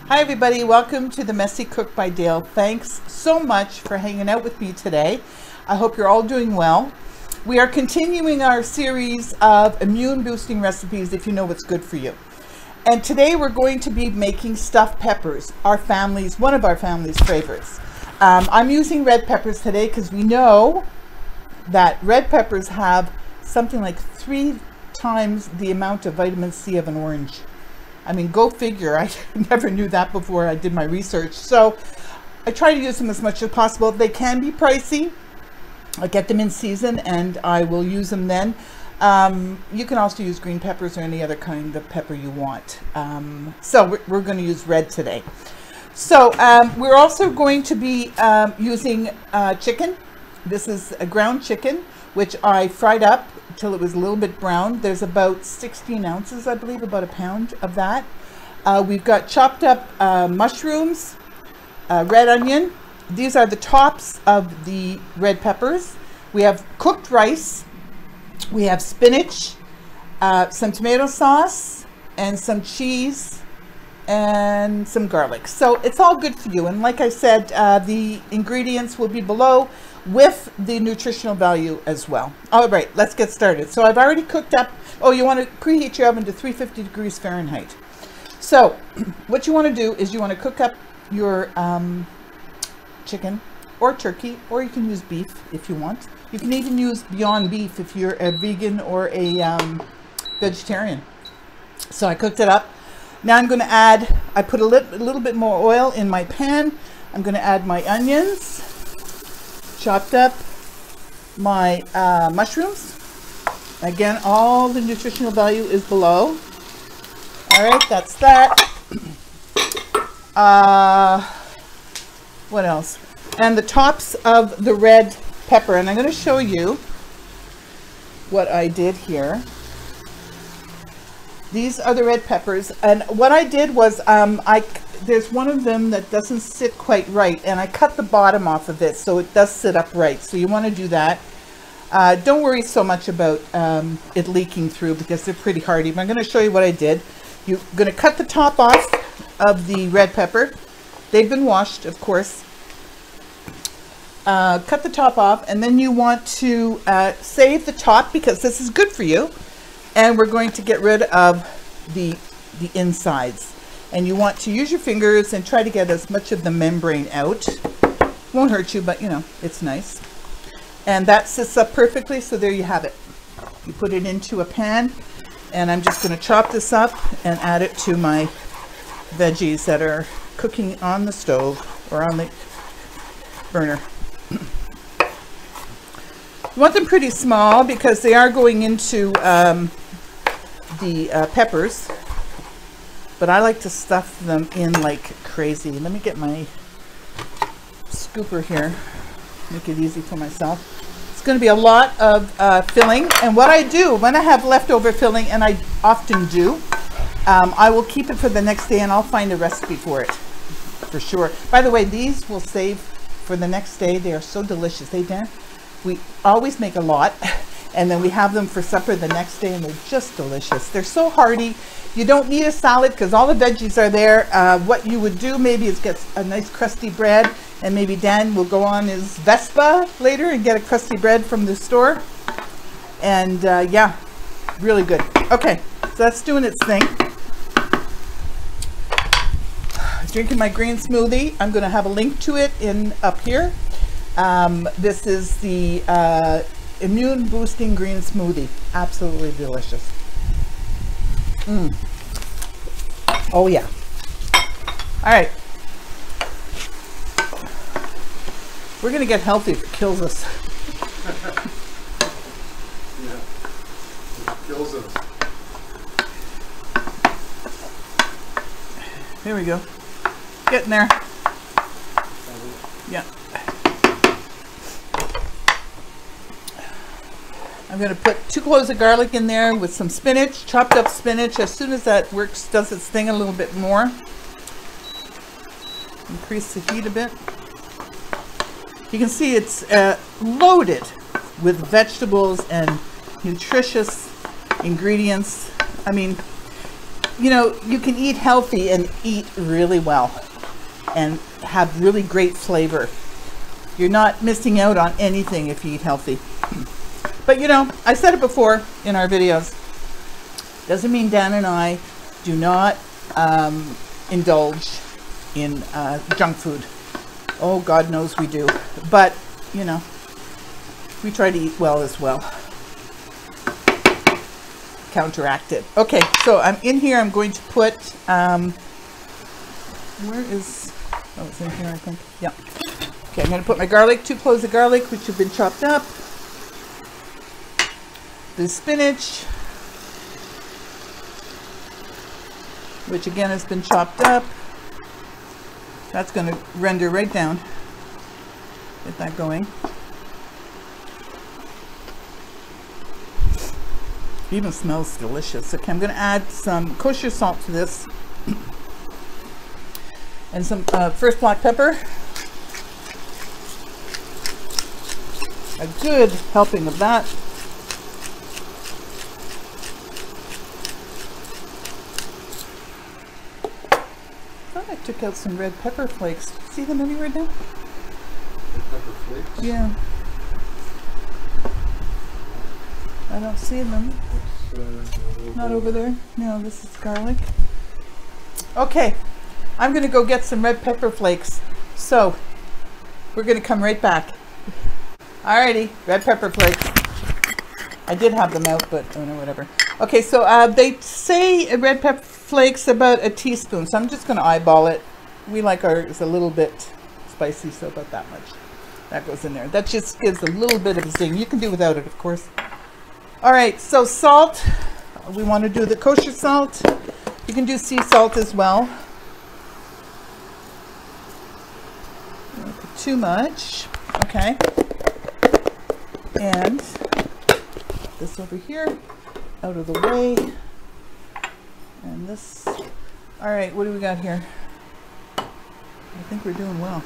Hi everybody, welcome to the Messy Cook by Dale. Thanks so much for hanging out with me today. I hope you're all doing well. We are continuing our series of immune boosting recipes if you know what's good for you. And today we're going to be making stuffed peppers, one of our family's favorites. I'm using red peppers today because we know that red peppers have something like 3 times the amount of vitamin C of an orange. I mean, go figure. I never knew that before I did my research. So I try to use them as much as possible. They can be pricey. I get them in season and I will use them then. You can also use green peppers or any other kind of pepper you want. So we're going to use red today. So we're also going to be using chicken. This is a ground chicken, which I fried up till it was a little bit brown. There's about 16 ounces, I believe, about a pound of that. We've got chopped up mushrooms, red onion. These are the tops of the red peppers. We have cooked rice. We have spinach, some tomato sauce, and some cheese, and some garlic. So it's all good for you. And like I said, the ingredients will be below with the nutritional value as well. All right, let's get started. So I've already cooked up, you want to preheat your oven to 350 degrees Fahrenheit. So what you want to do is you want to cook up your chicken or turkey, or you can use beef if you want. You can even use Beyond Beef if you're a vegan or a vegetarian. So I cooked it up. Now I'm going to add, I put a little bit more oil in my pan. I'm going to add my onions, chopped up my mushrooms. Again, all the nutritional value is below. All right, that's that. What else? And the tops of the red pepper. And I'm going to show you what I did here. These are the red peppers, and what I did was there's one of them that doesn't sit quite right, and I cut the bottom off of it so it does sit upright. So you want to do that. Don't worry so much about it leaking through because they're pretty hardy, but I'm going to show you what I did. You're going to cut the top off of the red pepper. They've been washed, of course. Cut the top off, and then you want to save the top because this is good for you. And we're going to get rid of the insides. And you want to use your fingers and try to get as much of the membrane out. Won't hurt you, but you know, it's nice. And that sits up perfectly, so there you have it. You put it into a pan, and I'm just going to chop this up and add it to my veggies that are cooking on the stove or on the burner. You want them pretty small because they are going into the peppers, but I like to stuff them in like crazy. Let me get my scooper here, make it easy for myself. It's going to be a lot of filling, and what I do when I have leftover filling, and I often do, I will keep it for the next day and I'll find a recipe for it for sure. By the way, these will save for the next day. They are so delicious. We always make a lot and then we have them for supper the next day, and they're just delicious. They're so hearty. You don't need a salad because all the veggies are there. What you would do maybe is get a nice crusty bread, and maybe Dan will go on his Vespa later and get a crusty bread from the store. And yeah, really good. Okay, so that's doing its thing. Drinking my green smoothie. I'm going to have a link to it up here. This is the immune boosting green smoothie. Absolutely delicious. Oh yeah. All right. We're going to get healthy if it kills us. Yeah. It kills us. There we go. Getting there. Yeah. I'm going to put 2 cloves of garlic in there with some spinach, chopped up spinach. As soon as that does its thing a little bit more. Increase the heat a bit. You can see it's loaded with vegetables and nutritious ingredients. I mean, you know, you can eat healthy and eat really well and have really great flavor. You're not missing out on anything if you eat healthy. But you know, I said it before in our videos, doesn't mean Dan and I do not indulge in junk food. Oh, God knows we do. But, you know, we try to eat well as well. Counteract it. Okay, so I'm in here. I'm going to put, where is, oh, it's in here, I think. Yeah. Okay, I'm going to put my garlic, 2 cloves of garlic, which have been chopped up. The spinach, which again has been chopped up. That's going to render right down. Get that going. It even smells delicious. Okay, I'm going to add some kosher salt to this. And some first black pepper. A good helping of that. I took out some red pepper flakes. See them anywhere now? Red pepper flakes? Yeah. I don't see them. Not over there. No, this is garlic. Okay. I'm going to go get some red pepper flakes. So, we're going to come right back. Alrighty, red pepper flakes. I did have them out, but oh no, whatever. Okay, so they say red pepper flakes about a teaspoon, so I'm just going to eyeball it. We like ours a little bit spicy, so about that much. That goes in there. That just gives a little bit of a zing. You can do without it, of course. All right, so salt. We want to do the kosher salt. You can do sea salt as well. Don't put too much. Okay. And this over here, out of the way. And this. All right, what do we got here? I think we're doing well.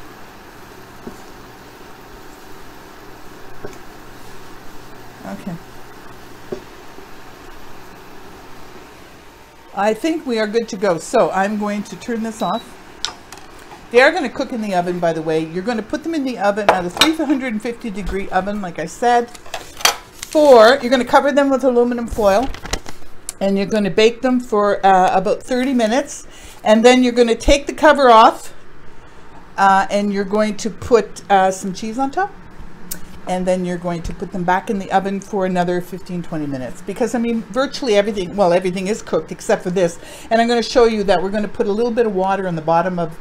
Okay. I think we are good to go. So I'm going to turn this off. They are going to cook in the oven, by the way. You're going to put them in the oven at a 350 degree oven, like I said. You're going to cover them with aluminum foil. And you're going to bake them for about 30 minutes. And then you're going to take the cover off. And you're going to put some cheese on top. And then you're going to put them back in the oven for another 15-20 minutes. Because, I mean, virtually everything, well, everything is cooked except for this. And I'm going to show you that we're going to put a little bit of water on the bottom of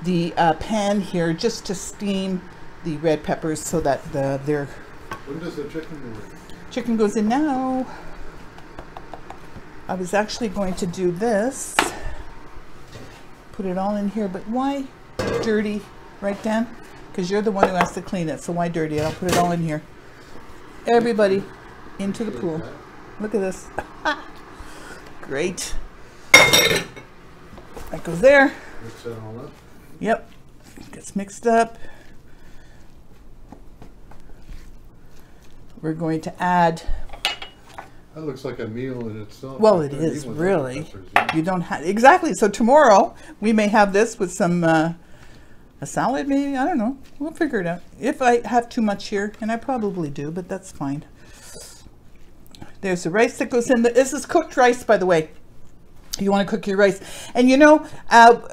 the pan here just to steam the red peppers so that they're... When does the chicken go in? Chicken goes in now. I was actually going to do this. Put it all in here, but why dirty, right, Dan? Because you're the one who has to clean it, so why dirty? I'll put it all in here. Everybody into the pool. Look at this. Great. That goes there. Mix that all up? Yep. Gets mixed up. We're going to add... That looks like a meal in itself. Well, it is, really. You don't have... Exactly. So tomorrow, we may have this with some... a salad, maybe? I don't know. We'll figure it out. If I have too much here, and I probably do, but that's fine. There's the rice that goes in. This is cooked rice, by the way. You want to cook your rice. And you know,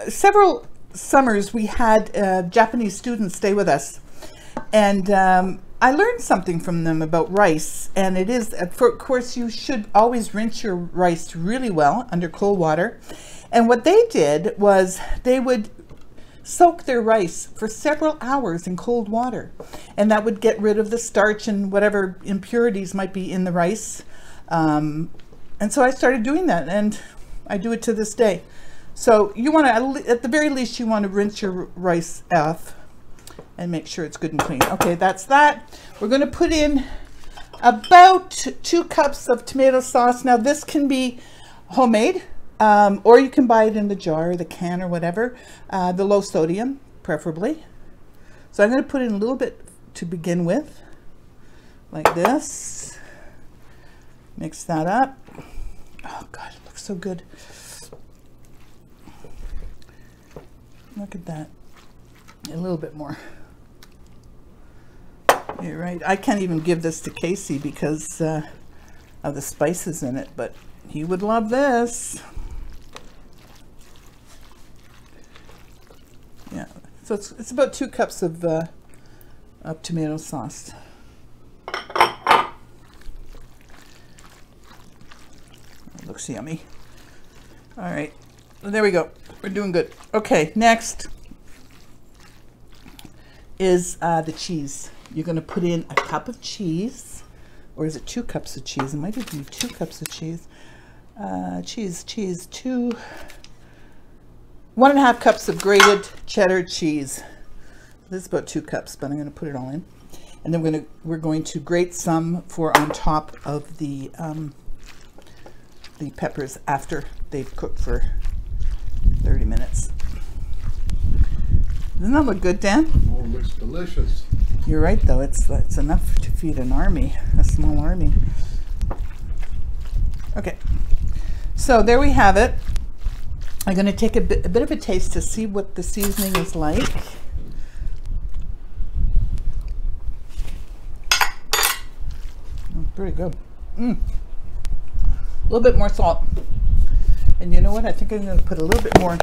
several summers we had Japanese students stay with us. And I learned something from them about rice. And it is, of course, you should always rinse your rice really well under cold water. And what they did was they would soak their rice for several hours in cold water, and that would get rid of the starch and whatever impurities might be in the rice. And so I started doing that, and I do it to this day. So you want to, at the very least, you want to rinse your rice off and make sure it's good and clean. Okay, that's that. We're going to put in about 2 cups of tomato sauce. Now this can be homemade. Or you can buy it in the jar, the can, or whatever. The low sodium, preferably. So I'm going to put in a little bit to begin with, like this. Mix that up. Oh God, it looks so good. Look at that. A little bit more. You're right. I can't even give this to Casey because of the spices in it, but he would love this. Yeah. So it's about 2 cups of tomato sauce. It looks yummy. All right. Well, there we go. We're doing good. Okay. Next is the cheese. You're going to put in a cup of cheese, or is it 2 cups of cheese? It might even be 2 cups of cheese. Cheese, 1.5 cups of grated cheddar cheese. This is about 2 cups, but I'm going to put it all in. And then we're going to grate some for on top of the peppers after they've cooked for 30 minutes. Doesn't that look good, Dan? Oh, it looks delicious. You're right, though. It's enough to feed an army, a small army. Okay, so there we have it. I'm going to take a bit of a taste to see what the seasoning is like. Oh, pretty good. A little bit more salt. And you know what? I think I'm going to put a little bit more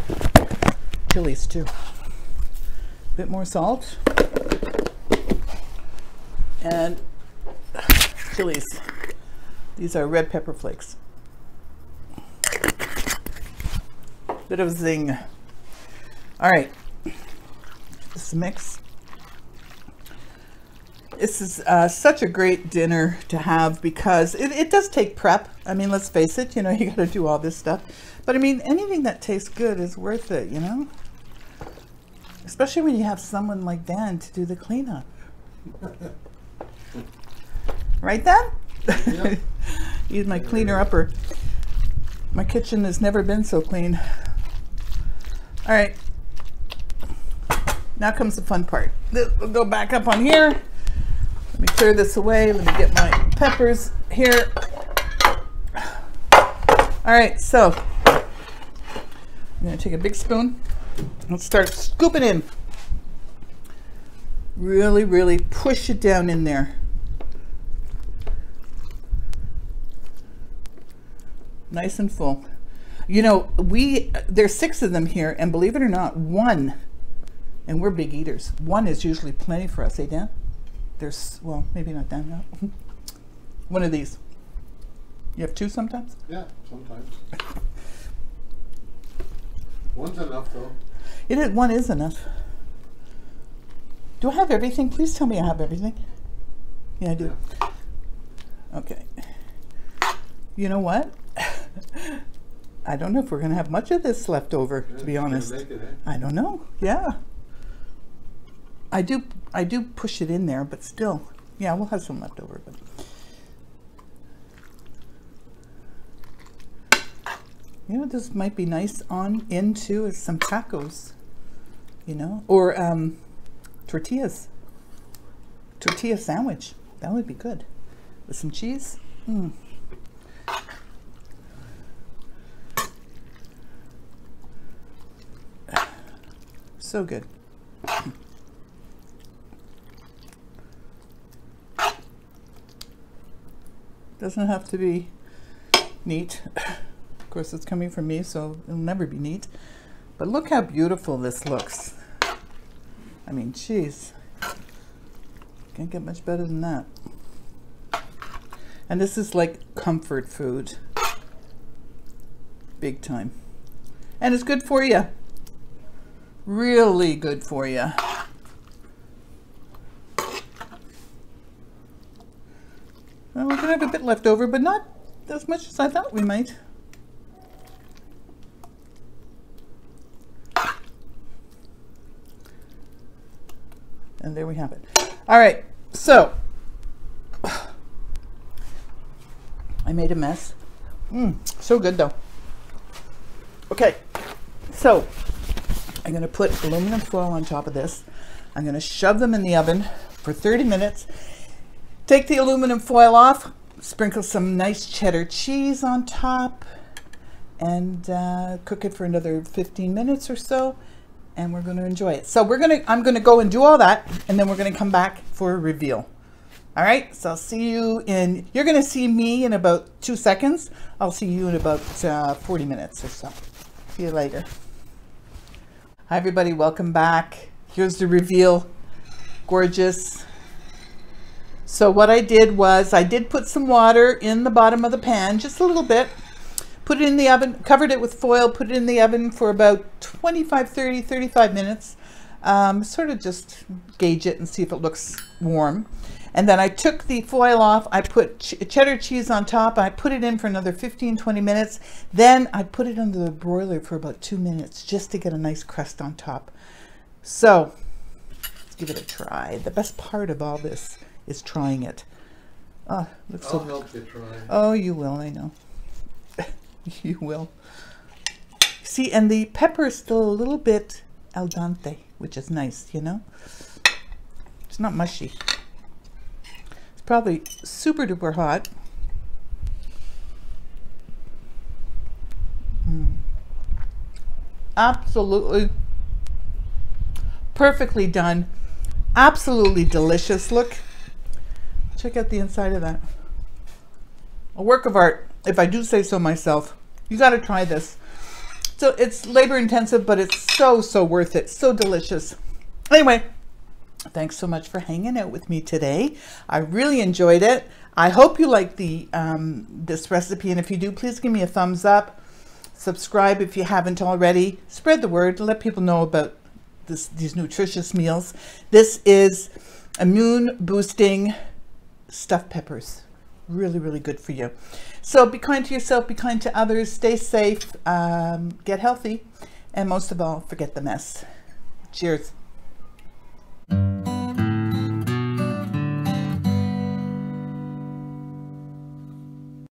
chilies too. A bit more salt. And chilies. These are red pepper flakes. Bit of zing. All right. This mix. This is such a great dinner to have because it does take prep. I mean, let's face it, you know, you got to do all this stuff. But I mean, anything that tastes good is worth it, you know? Especially when you have someone like Dan to do the cleanup. Right, Dan? Yeah. He's my cleaner-upper. My kitchen has never been so clean. All right. Now comes the fun part. We'll go back up on here. Let me clear this away. Let me get my peppers here. All right, so I'm going to take a big spoon and start scooping in. Really, really push it down in there. Nice and full. You know, there's 6 of them here, and believe it or not, 1, and we're big eaters, 1 is usually plenty for us, eh, Dan? There's, well, maybe not Dan, no. One of these. You have 2 sometimes? Yeah, sometimes. One's enough, though. 1 is enough. Do I have everything? Please tell me I have everything. Yeah, I do. Yeah. Okay. You know what? I don't know if we're going to have much of this left over, to be honest. Make it, eh? I don't know. Yeah. I do push it in there, but still. Yeah, we'll have some left over. But you know, this might be nice on into some tacos, you know, or tortillas. Tortilla sandwich. That would be good. With some cheese. So good. Doesn't have to be neat. Of course, it's coming from me, so it'll never be neat. But look how beautiful this looks. I mean, geez. Can't get much better than that. And this is like comfort food. Big time. And it's good for you. Really good for you. Well, we're gonna have a bit left over, but not as much as I thought we might. And there we have it. All right, so I made a mess. So good though. Okay, so I'm going to put aluminum foil on top of this. I'm going to shove them in the oven for 30 minutes. Take the aluminum foil off, sprinkle some nice cheddar cheese on top, and cook it for another 15 minutes or so. and we're going to enjoy it. So I'm going to go and do all that, and then we're going to come back for a reveal. All right, so I'll see you you're going to see me in about 2 seconds. I'll see you in about 40 minutes or so. See you later. Hi, everybody. Welcome back. Here's the reveal. Gorgeous. So what I did was I did put some water in the bottom of the pan, just a little bit. Put it in the oven, covered it with foil, put it in the oven for about 25, 30, 35 minutes. Sort of just gauge it and see if it looks warm. And then I took the foil off, I put cheddar cheese on top, I put it in for another 15, 20 minutes. Then I put it under the broiler for about 2 minutes just to get a nice crust on top. So let's give it a try. The best part of all this is trying it. Oh, looks I'll so. help you try. Oh, you will, I know. You will. See, and the pepper is still a little bit al dente, which is nice, you know? It's not mushy. It's probably super duper hot. Absolutely perfectly done. Absolutely delicious. Look, check out the inside of that. A work of art, if I do say so myself. You got to try this. So it's labor intensive, but it's so worth it. So delicious. Anyway, thanks so much for hanging out with me today. I really enjoyed it. I hope you like this recipe, and if you do, please give me a thumbs up. Subscribe if you haven't already. Spread the word. Let people know about these nutritious meals. This is immune boosting stuffed peppers. Really, really good for you. So be kind to yourself, be kind to others, stay safe, get healthy, and most of all, forget the mess. Cheers.